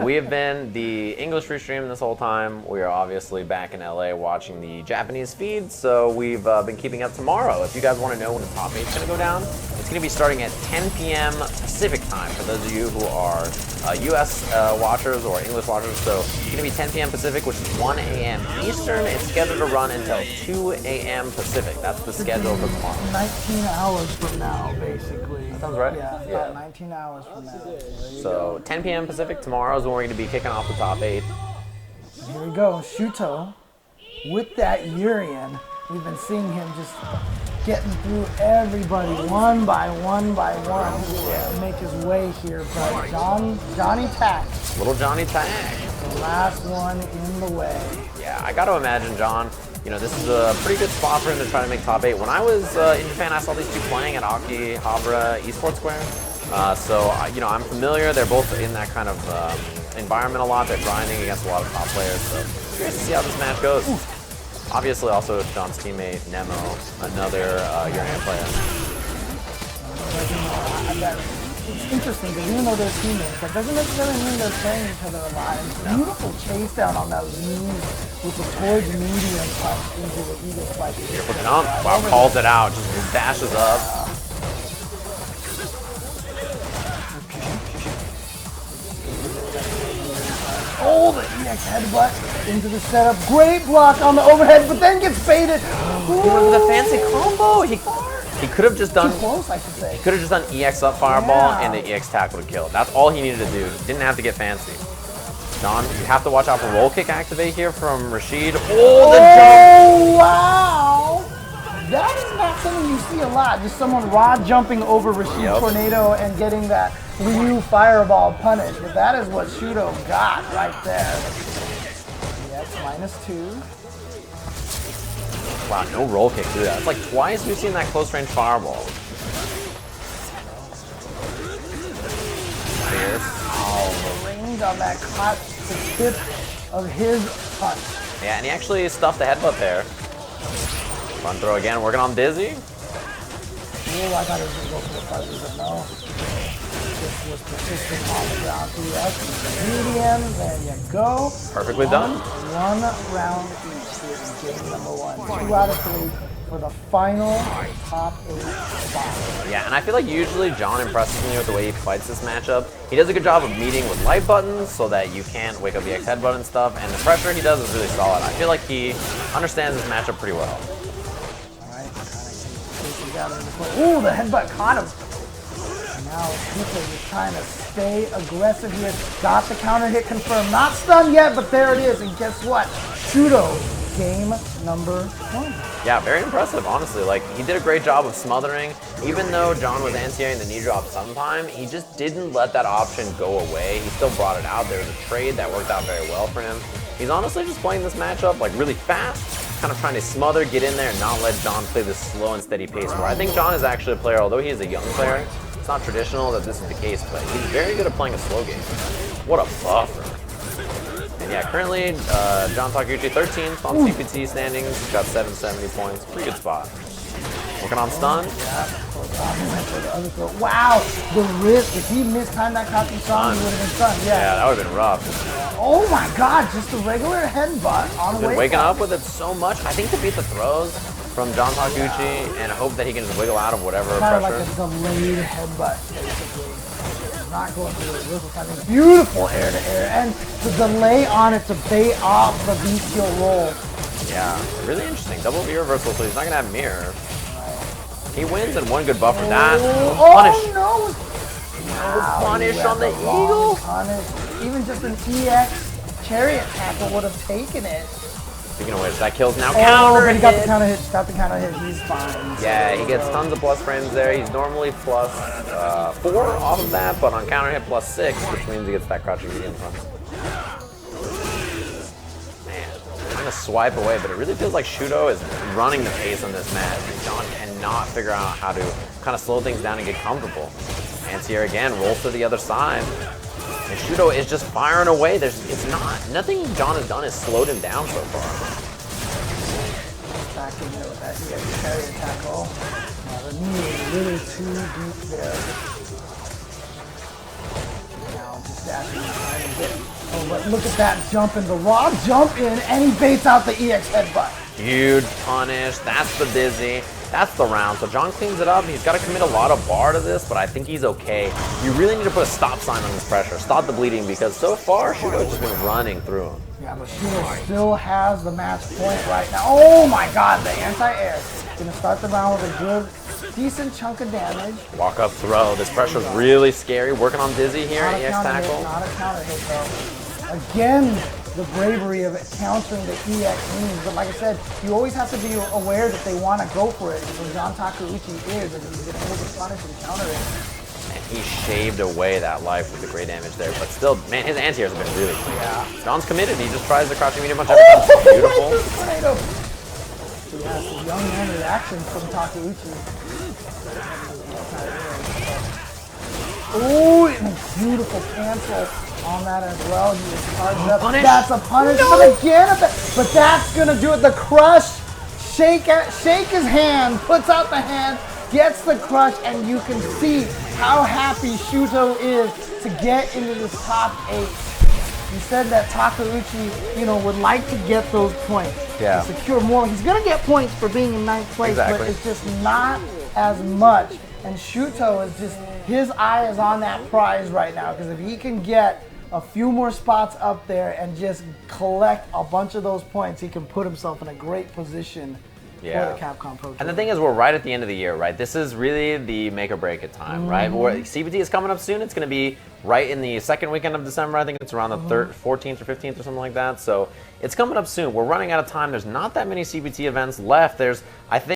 We have been the English free stream this whole time. We are obviously back in LA watching the Japanese feed, so we've been keeping up tomorrow. If you guys want to know when the top 8 is going to go down, it's going to be starting at 10 p.m. Pacific time for those of you who are US watchers or English watchers. So it's going to be 10 p.m. Pacific, which is 1 a.m. Eastern. It's scheduled to run until 2 a.m. Pacific. That's the schedule for tomorrow. 19 hours from now, basically. That sounds right. Yeah, about 19 hours from now. So 10 p.m. Pacific tomorrow is when we're going to be kicking off the top 8. Here we go, Shuto with that Urien. We've been seeing him just getting through everybody one by one by one to make his way here. But Johnny Tak. Little Johnny Tak. The last one in the way. Yeah, I got to imagine, John, you know, this is a pretty good spot for him to try to make top 8. When I was in Japan, I saw these two playing at Akihabara Esports Square. So, you know, I'm familiar. They're both in that kind of environment a lot. They're grinding against a lot of top players. So, curious to see how this match goes. Obviously, also John's teammate, Nemo, another Urien player. It's interesting because even though they're teammates, that doesn't necessarily mean they're playing each other a lot. And beautiful chase down on that lead with the towards medium punch into the Eagle spike. Beautiful jump. Wow, calls it out. Just dashes up. Oh, the EX headbutt into the setup. Great block on the overhead, but then gets baited. With a fancy combo. He could have just done. Too close, I should say. He could have just done EX up fireball and the EX tackle to kill. That's all he needed to do. Didn't have to get fancy. John, you have to watch out for roll kick activate here from Rashid. Oh, the jump! Wow! That is not something you see a lot. Just someone raw jumping over Rashid Tornado and getting that Ryu fireball punish. But that is what Shuto got right there. EX -2. Wow, no roll kick through that. It's like twice we've seen that close range fireball. Fierce. Oh, the range on that caught the tip of his punch. Yeah, and he actually stuffed the headbutt there. Front throw again, working on Dizzy. Oh, I thought it was going to go for the fuzzy, but no. This was persistent on the ground. EX, medium, there you go. Perfectly done. One round each here in game number 1. 2 out of 3 for the final top 8 spot. Yeah, and I feel like usually John impresses me with the way he fights this matchup. He does a good job of meeting with light buttons so that you can't wake up the X headbutt and stuff, and the pressure he does is really solid. I feel like he understands this matchup pretty well. Alright, ooh, the headbutt caught him. And now Shuto is trying to stay aggressive here. Got the counter hit confirmed. Not stunned yet, but there it is. And guess what? Shuto, game number 1. Yeah, very impressive, honestly. Like, he did a great job of smothering. Even though John was anti-airing the knee drop sometime, he just didn't let that option go away. He still brought it out. There was a trade that worked out very well for him. He's honestly just playing this matchup like really fast, kind of trying to smother, get in there, and not let John play this slow and steady pace. Where I think John is actually a player, although he is a young player, it's not traditional that this is the case, but he's very good at playing a slow game. What a buffer. And yeah, currently, John Takeuchi 13th on CPT standings. He's got 770 points. Pretty good spot. Working on stun. Wow, the wrist. If he mistimed that Capcom stun, he would have been stunned. Yeah, that would have been rough. Oh my god, just a regular headbutt on the way. Waking up with it so much. I think to beat the throws from John Takeuchi and hope that he can just wiggle out of whatever kind pressure. Of like a delayed headbutt, basically. Not going through the reversal timing. Beautiful air to air, and the delay on it to bait off the bestial roll. Yeah, really interesting. Double V reversal, so he's not gonna have mirror. He wins and one good buffer. That punish. No! Wow, punish on the eagle. Punish. Even just an EX chariot tackle would have taken it. Speaking of which, that kills now. Counter but he hit. got the counter hit. Got the counter hit. He's fine. Yeah, he gets tons of plus frames there. He's normally plus 4 off of that, but on counter hit plus 6, which means he gets that crouching medium front. Man, trying to swipe away, but it really feels like Shuto is running the pace on this match, and John cannot figure out how to kind of slow things down and get comfortable. Anti-air again, rolls to the other side. And Shuto is just firing away. Nothing John has done has slowed him down so far. Back in there with that EX chariot tackle. The knee is really too deep there. Now just dashing behind him Oh, but look at that jump in, the raw jump in, and he baits out the EX headbutt. Huge punish. That's the dizzy. That's the round. So John cleans it up. He's got to commit a lot of bar to this, but I think he's okay. You really need to put a stop sign on this pressure. Stop the bleeding, because so far, Shuto's just been running through him. Yeah, but Shuto still has the match point right now. Oh my god, the anti-air. Gonna start the round with a good, decent chunk of damage. Walk up throw. This pressure's really scary. Working on dizzy here Not at a EX counter tackle. hit, not a counter hit though. Again, the bravery of countering the EX moves. But like I said, you always have to be aware that they want to go for it. So John Takeuchi is, and he's been able to punish and counter it. And he shaved away that life with the great damage there. But still, man, his anti-airs have been really clean. Yeah. John's committed. He just tries the crouching medium punch every time. It's beautiful. Tornado. So yeah, it's a young man reaction from Takeuchi. Oh, and a beautiful cancel on that as well. He was charged up. Punish. That's a punish, but again, but that's gonna do it. The crush, shake his hand, puts out the hand, gets the crush, and you can see how happy Shuto is to get into this top 8. He said that Takeuchi, would like to get those points. Yeah. To secure more. He's gonna get points for being in 9th place, Exactly. but it's just not as much. And Shuto is just, his eye is on that prize right now, because if he can get a few more spots up there and just collect a bunch of those points, he can put himself in a great position for the Capcom Pro Tour. And the thing is, we're right at the end of the year, right? This is really the make or break it time, right? CPT is coming up soon. It's going to be right in the second weekend of December. I think it's around the 14th or 15th or something like that. So it's coming up soon. We're running out of time. There's not that many CPT events left. I think